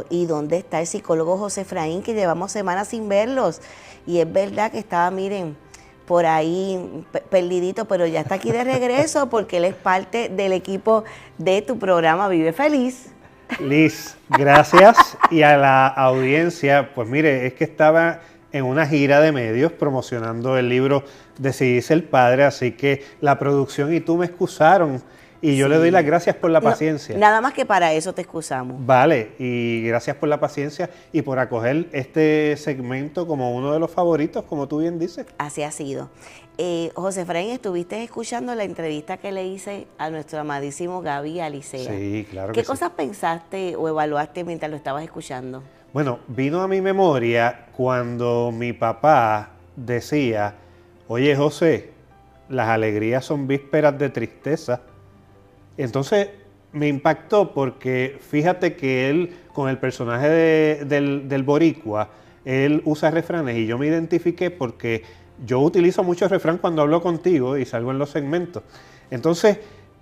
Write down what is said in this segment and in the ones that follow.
¿Y dónde está el psicólogo José Efraín, que llevamos semanas sin verlos? Y es verdad que estaba, miren, por ahí perdidito, pero ya está aquí de regreso porque él es parte del equipo de tu programa Vive Feliz. Liz, gracias. Y a la audiencia, pues mire, es que estaba en una gira de medios promocionando el libro Decidí ser padre, así que la producción y tú me excusaron. Y yo le doy las gracias por la paciencia. Nada más que para eso te excusamos. Vale, y gracias por la paciencia y por acoger este segmento como uno de los favoritos, como tú bien dices. Así ha sido. José Efraín, ¿estuviste escuchando la entrevista que le hice a nuestro amadísimo Gaby Alicea? Sí, claro que sí. ¿Qué cosas pensaste o evaluaste mientras lo estabas escuchando? Bueno, vino a mi memoria cuando mi papá decía, oye José, las alegrías son vísperas de tristeza. Entonces me impactó porque fíjate que él, con el personaje del boricua, él usa refranes y yo me identifiqué porque yo utilizo mucho refrán cuando hablo contigo y salgo en los segmentos. Entonces,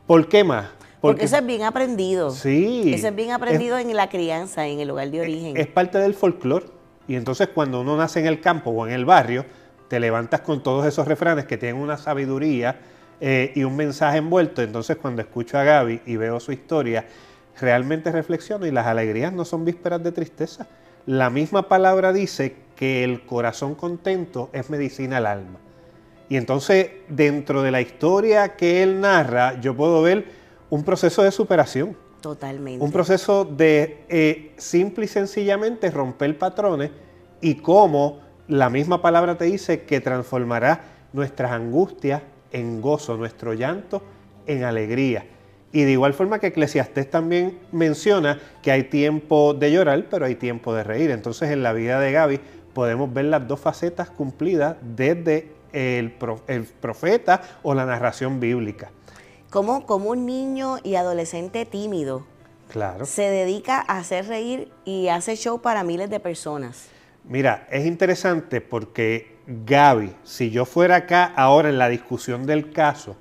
¿por qué más? Porque eso es bien aprendido. Sí. Eso es bien aprendido en la crianza, en el lugar de origen. Es parte del folclore. Y entonces cuando uno nace en el campo o en el barrio, te levantas con todos esos refranes que tienen una sabiduría y un mensaje envuelto. Entonces cuando escucho a Gaby y veo su historia, realmente reflexiono y las alegrías no son vísperas de tristeza. La misma palabra dice que el corazón contento es medicina al alma. Y entonces dentro de la historia que él narra, yo puedo ver un proceso de superación. Totalmente. Un proceso de simple y sencillamente romper patrones y cómo la misma palabra te dice que transformará nuestras angustias en gozo, nuestro llanto en alegría. Y de igual forma que Eclesiastés también menciona que hay tiempo de llorar, pero hay tiempo de reír. Entonces en la vida de Gaby podemos ver las dos facetas cumplidas desde el profeta o la narración bíblica. Como un niño y adolescente tímido se dedica a hacer reír y hace show para miles de personas. Mira, es interesante porque Gaby, si yo fuera acá ahora en la discusión del caso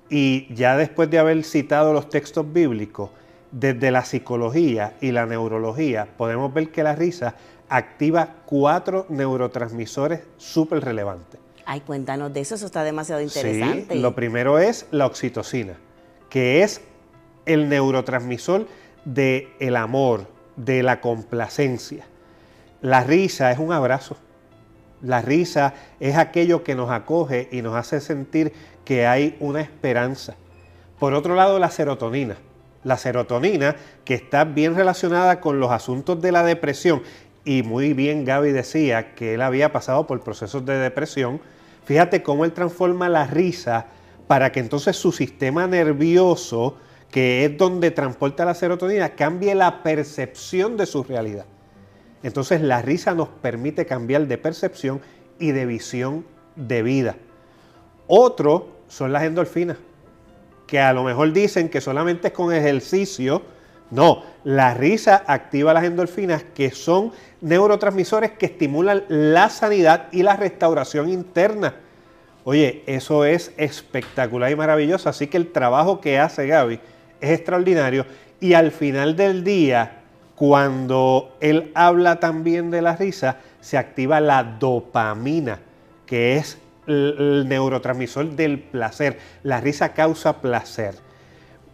y ya después de haber citado los textos bíblicos, desde la psicología y la neurología podemos ver que la risa activa 4 neurotransmisores súper relevantes. Ay, cuéntanos de eso, eso está demasiado interesante. Sí, lo primero es la oxitocina, que es el neurotransmisor del amor, de la complacencia. La risa es un abrazo. La risa es aquello que nos acoge y nos hace sentir que hay una esperanza. Por otro lado, la serotonina. La serotonina, que está bien relacionada con los asuntos de la depresión, y muy bien Gaby decía que él había pasado por procesos de depresión. Fíjate cómo él transforma la risa para que entonces su sistema nervioso, que es donde transporta la serotonina, cambie la percepción de su realidad. Entonces la risa nos permite cambiar de percepción y de visión de vida. Otro son las endorfinas, que a lo mejor dicen que solamente es con ejercicio. No, la risa activa las endorfinas, que son neurotransmisores que estimulan la sanidad y la restauración interna. Oye, eso es espectacular y maravilloso. Así que el trabajo que hace Gaby es extraordinario. Y al final del día, cuando él habla también de la risa, se activa la dopamina, que es el neurotransmisor del placer. La risa causa placer.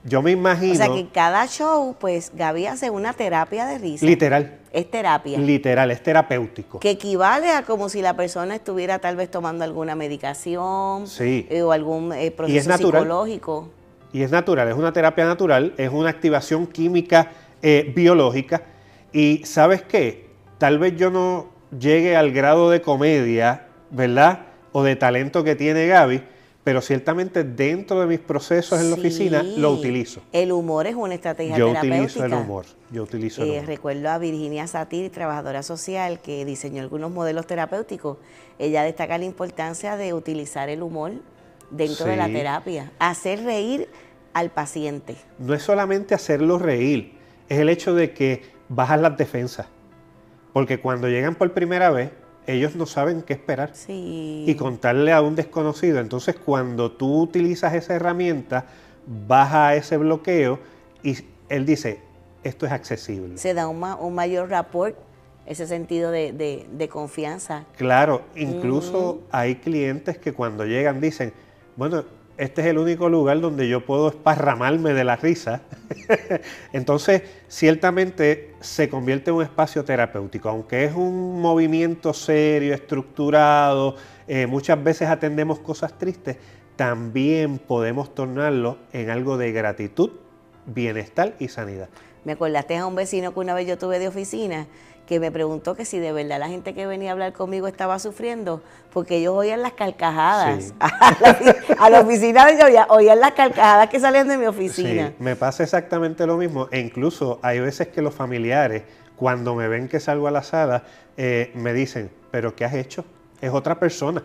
Yo me imagino... O sea que en cada show, pues Gaby hace una terapia de risa. Literal. Es terapia. Literal, es terapéutico. Que equivale a como si la persona estuviera tal vez tomando alguna medicación o algún proceso psicológico. Y es natural, es una terapia natural, es una activación química biológica. Y ¿sabes qué? Tal vez yo no llegue al grado de comedia, ¿verdad? O de talento que tiene Gaby, pero ciertamente dentro de mis procesos en la oficina lo utilizo. El humor es una estrategia terapéutica. Yo utilizo el humor. Recuerdo a Virginia Satir, trabajadora social, que diseñó algunos modelos terapéuticos. Ella destaca la importancia de utilizar el humor dentro de la terapia, hacer reír al paciente. No es solamente hacerlo reír, es el hecho de que bajas las defensas. Porque cuando llegan por primera vez, ellos no saben qué esperar y contarle a un desconocido. Entonces, cuando tú utilizas esa herramienta, baja ese bloqueo y él dice, esto es accesible. Se da un mayor rapport, ese sentido de confianza. Claro, incluso hay clientes que cuando llegan dicen, bueno, este es el único lugar donde yo puedo esparramarme de la risa. Entonces, ciertamente se convierte en un espacio terapéutico, aunque es un movimiento serio, estructurado, muchas veces atendemos cosas tristes, también podemos tornarlo en algo de gratitud, bienestar y sanidad. Me acordaste a un vecino que una vez yo tuve de oficina, que me preguntó que si de verdad la gente que venía a hablar conmigo estaba sufriendo, porque ellos oían las carcajadas. Sí. A la oficina de ellos oían las carcajadas que salían de mi oficina. Sí, me pasa exactamente lo mismo, e incluso hay veces que los familiares, cuando me ven que salgo a la sala, me dicen, ¿pero qué has hecho? Es otra persona.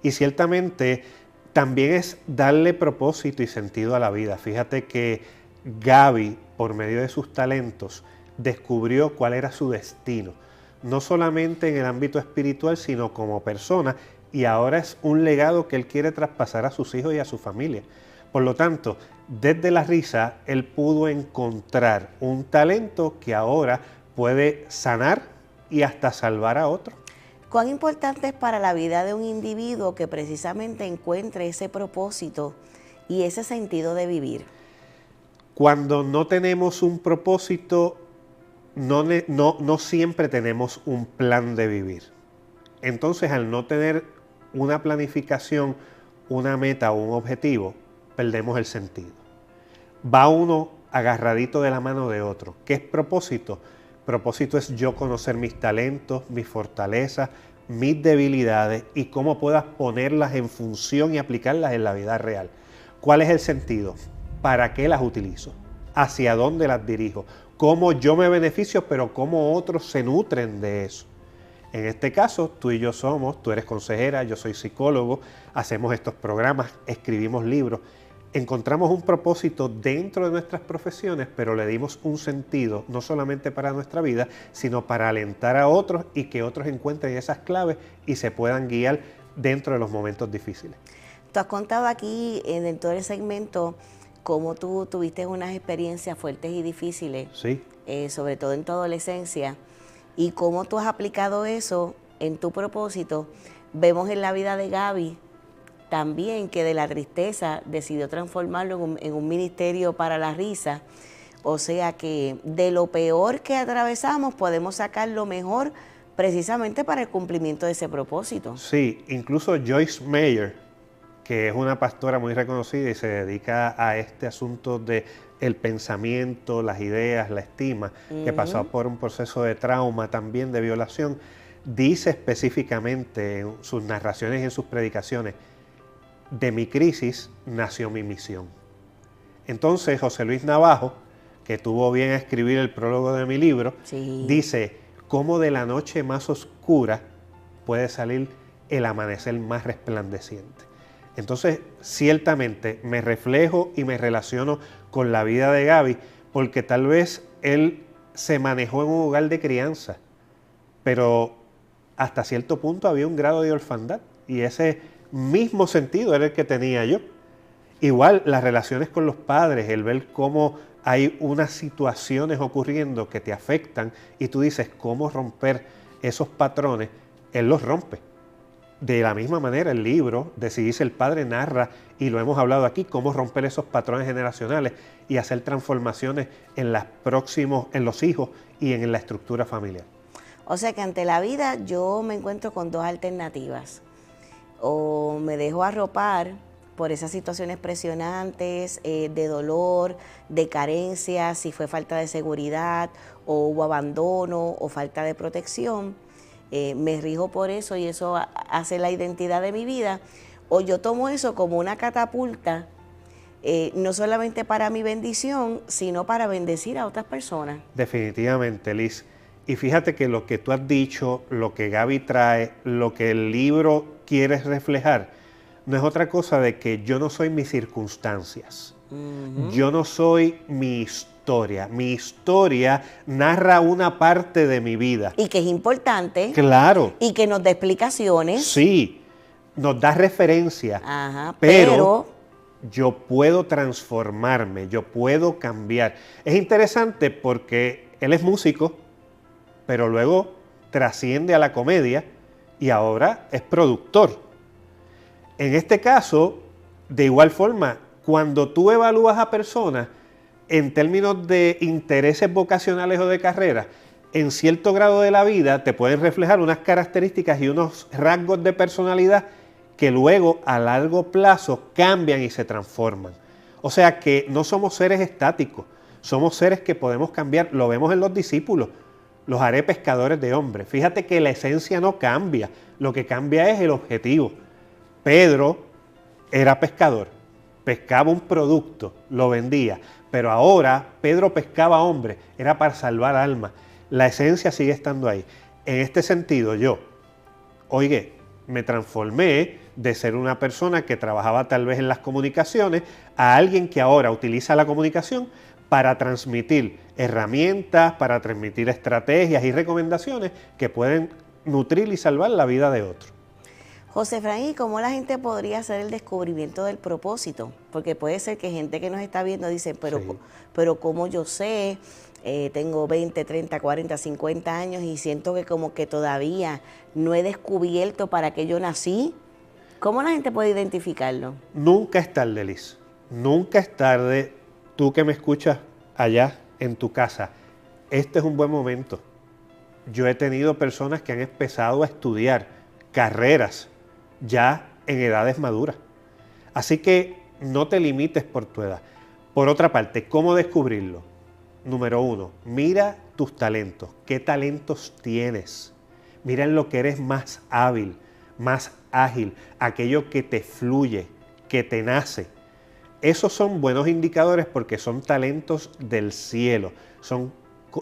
Y ciertamente también es darle propósito y sentido a la vida. Fíjate que Gaby, por medio de sus talentos, descubrió cuál era su destino, no solamente en el ámbito espiritual, sino como persona, y ahora es un legado que él quiere traspasar a sus hijos y a su familia. Por lo tanto, desde la risa, él pudo encontrar un talento que ahora puede sanar y hasta salvar a otros. ¿Cuán importante es para la vida de un individuo que precisamente encuentre ese propósito y ese sentido de vivir? Cuando no tenemos un propósito, no siempre tenemos un plan de vivir. Entonces, al no tener una planificación, una meta o un objetivo, perdemos el sentido. Va uno agarradito de la mano de otro. ¿Qué es propósito? Propósito es yo conocer mis talentos, mis fortalezas, mis debilidades y cómo puedas ponerlas en función y aplicarlas en la vida real. ¿Cuál es el sentido? ¿Para qué las utilizo? ¿Hacia dónde las dirijo? ¿Cómo yo me beneficio, pero cómo otros se nutren de eso? En este caso, tú y yo tú eres consejera, yo soy psicólogo, hacemos estos programas, escribimos libros, encontramos un propósito dentro de nuestras profesiones, pero le dimos un sentido, no solamente para nuestra vida, sino para alentar a otros y que otros encuentren esas claves y se puedan guiar dentro de los momentos difíciles. Tú has contado aquí en todo el segmento cómo tú tuviste unas experiencias fuertes y difíciles, sí. Sobre todo en tu adolescencia, y cómo tú has aplicado eso en tu propósito. Vemos en la vida de Gaby también que de la tristeza decidió transformarlo en un ministerio para la risa. O sea que de lo peor que atravesamos podemos sacar lo mejor precisamente para el cumplimiento de ese propósito. Sí, incluso Joyce Meyer, que es una pastora muy reconocida y se dedica a este asunto de el pensamiento, las ideas, la estima, que pasó por un proceso de trauma, también de violación, dice específicamente en sus narraciones y en sus predicaciones, de mi crisis nació mi misión. Entonces José Luis Navajo, que tuvo bien a escribir el prólogo de mi libro, sí, dice, cómo de la noche más oscura puede salir el amanecer más resplandeciente. Entonces, ciertamente me reflejo y me relaciono con la vida de Gaby, porque tal vez él se manejó en un hogar de crianza, pero hasta cierto punto había un grado de orfandad, y ese mismo sentido era el que tenía yo. Igual las relaciones con los padres, el ver cómo hay unas situaciones ocurriendo que te afectan, y tú dices, ¿cómo romper esos patrones? Él los rompe. De la misma manera, el libro de Si dice el Padre narra, y lo hemos hablado aquí, cómo romper esos patrones generacionales y hacer transformaciones en los hijos y en la estructura familiar. O sea que ante la vida yo me encuentro con dos alternativas. O me dejo arropar por esas situaciones presionantes, de dolor, de carencia, si fue falta de seguridad, o hubo abandono, o falta de protección. Me rijo por eso y eso hace la identidad de mi vida, o yo tomo eso como una catapulta, no solamente para mi bendición, sino para bendecir a otras personas. Definitivamente, Liz. Y fíjate que lo que tú has dicho, lo que Gaby trae, lo que el libro quiere reflejar, no es otra cosa de que yo no soy mis circunstancias, yo no soy mi historia. Mi historia narra una parte de mi vida. Y que es importante. Claro. Y que nos da explicaciones. Sí, nos da referencia. Ajá, pero yo puedo transformarme, yo puedo cambiar. Es interesante porque él es músico, pero luego trasciende a la comedia y ahora es productor. En este caso, de igual forma, cuando tú evalúas a personas en términos de intereses vocacionales o de carrera, en cierto grado de la vida te pueden reflejar unas características y unos rasgos de personalidad que luego a largo plazo cambian y se transforman. O sea que no somos seres estáticos, somos seres que podemos cambiar. Lo vemos en los discípulos, los haré pescadores de hombres. Fíjate que la esencia no cambia, lo que cambia es el objetivo. Pedro era pescador, pescaba un producto, lo vendía, pero ahora Pedro pescaba hombres, era para salvar almas. La esencia sigue estando ahí. En este sentido, yo, oye, me transformé de ser una persona que trabajaba tal vez en las comunicaciones a alguien que ahora utiliza la comunicación para transmitir herramientas, para transmitir estrategias y recomendaciones que pueden nutrir y salvar la vida de otros. José Efraín, ¿y cómo la gente podría hacer el descubrimiento del propósito? Porque puede ser que gente que nos está viendo dice, pero ¿cómo yo sé? Tengo 20, 30, 40, 50 años y siento que como que todavía no he descubierto para qué yo nací. ¿Cómo la gente puede identificarlo? Nunca es tarde, Liz. Nunca es tarde. Tú que me escuchas allá en tu casa, este es un buen momento. Yo he tenido personas que han empezado a estudiar carreras ya en edades maduras. Así que no te limites por tu edad. Por otra parte, ¿cómo descubrirlo? Número 1, mira tus talentos. ¿Qué talentos tienes? Mira en lo que eres más hábil, más ágil, aquello que te fluye, que te nace. Esos son buenos indicadores porque son talentos del cielo, son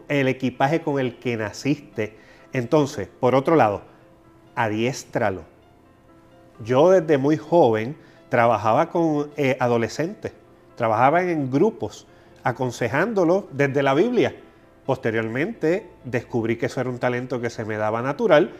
el equipaje con el que naciste. Entonces, por otro lado, adiéstralo. Yo desde muy joven trabajaba con adolescentes, trabajaba en grupos, aconsejándolos desde la Biblia. Posteriormente descubrí que eso era un talento que se me daba natural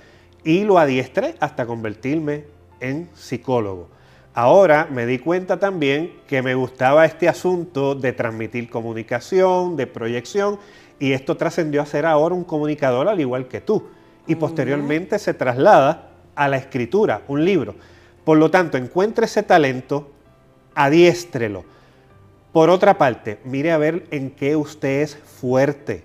y lo adiestré hasta convertirme en psicólogo. Ahora me di cuenta también que me gustaba este asunto de transmitir comunicación, de proyección, y esto trascendió a ser ahora un comunicador al igual que tú. Y posteriormente se traslada a la escritura, un libro. Por lo tanto, encuentre ese talento, adiéstrelo. Por otra parte, mire a ver en qué usted es fuerte.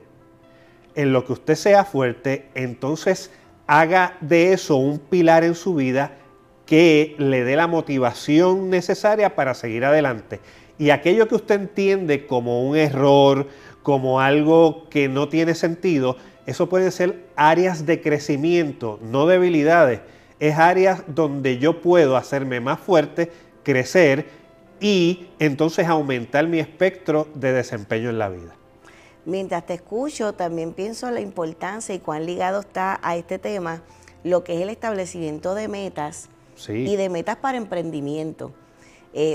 En lo que usted sea fuerte, entonces haga de eso un pilar en su vida que le dé la motivación necesaria para seguir adelante. Y aquello que usted entiende como un error, como algo que no tiene sentido, eso pueden ser áreas de crecimiento, no debilidades. Es áreas donde yo puedo hacerme más fuerte, crecer y entonces aumentar mi espectro de desempeño en la vida. Mientras te escucho, también pienso en la importancia y cuán ligado está a este tema lo que es el establecimiento de metas y de metas para emprendimiento.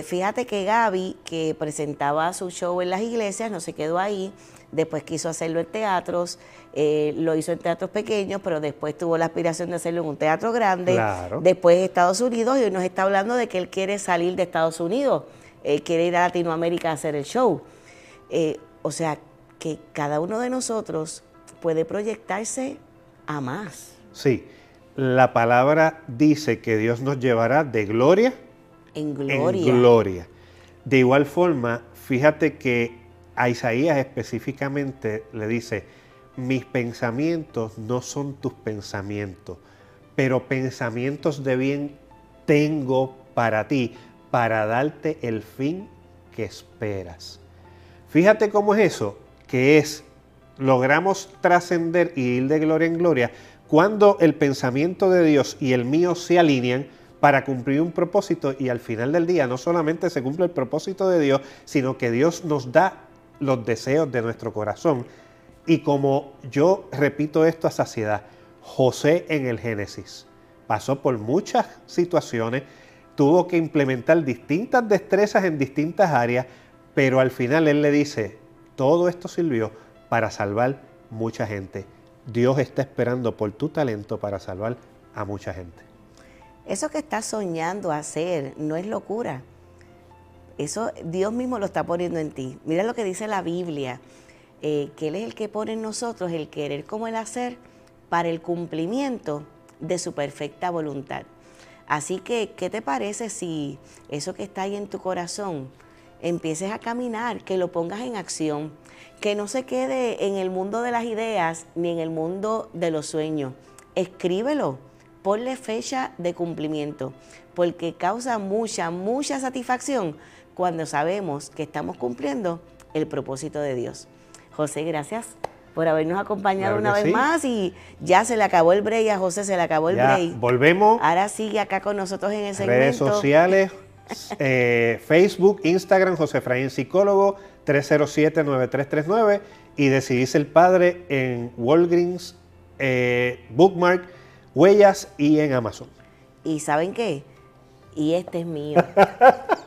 Fíjate que Gaby, que presentaba su show en las iglesias, no se quedó ahí, después quiso hacerlo en teatros, lo hizo en teatros pequeños, pero después tuvo la aspiración de hacerlo en un teatro grande, después Estados Unidos, y hoy nos está hablando de que él quiere salir de Estados Unidos, él quiere ir a Latinoamérica a hacer el show. O sea, que cada uno de nosotros puede proyectarse a más. Sí, la palabra dice que Dios nos llevará de gloria en gloria. En gloria. De igual forma, fíjate que a Isaías específicamente le dice, mis pensamientos no son tus pensamientos, pero pensamientos de bien tengo para ti, para darte el fin que esperas. Fíjate cómo es eso, que es, logramos trascender y ir de gloria en gloria cuando el pensamiento de Dios y el mío se alinean para cumplir un propósito, y al final del día no solamente se cumple el propósito de Dios, sino que Dios nos da los deseos de nuestro corazón. Y como yo repito esto a saciedad, José en el Génesis pasó por muchas situaciones, tuvo que implementar distintas destrezas en distintas áreas, pero al final él le dice, todo esto sirvió para salvar mucha gente. Dios está esperando por tu talento para salvar a mucha gente. Eso que estás soñando hacer no es locura. Eso Dios mismo lo está poniendo en ti. Mira lo que dice la Biblia, que Él es el que pone en nosotros el querer como el hacer para el cumplimiento de su perfecta voluntad. Así que, ¿qué te parece si eso que está ahí en tu corazón empieces a caminar, que lo pongas en acción, que no se quede en el mundo de las ideas ni en el mundo de los sueños? Escríbelo, ponle fecha de cumplimiento, porque causa mucha satisfacción cuando sabemos que estamos cumpliendo el propósito de Dios. José, gracias por habernos acompañado una vez más, y ya se le acabó el break, a José se le acabó el break. Volvemos. Ahora sigue acá con nosotros en el segmento. Redes sociales, Facebook, Instagram, José Efraín Psicólogo, 307-9339, y Decidí Ser Padre en Walgreens, Bookmark, Huellas y en Amazon. ¿Y saben qué? Y este es mío.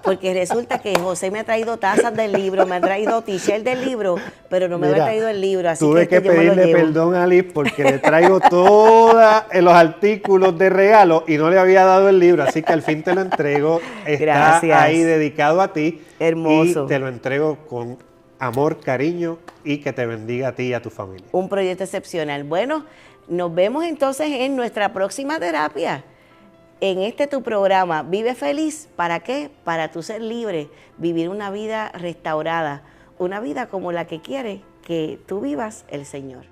Porque resulta que José me ha traído tazas del libro, me ha traído t-shirt del libro, pero no me ha traído el libro. Así tuve que pedirle perdón a Liz porque le traigo todos los artículos de regalo y no le había dado el libro, así que al fin te lo entrego. Está Gracias. Ahí dedicado a ti. Hermoso. Y te lo entrego con amor, cariño, y que te bendiga a ti y a tu familia. Un proyecto excepcional. Bueno, nos vemos entonces en nuestra próxima terapia. En tu programa, Vive Feliz. ¿Para qué? Para tú ser libre, vivir una vida restaurada, una vida como la que quiere que tú vivas el Señor.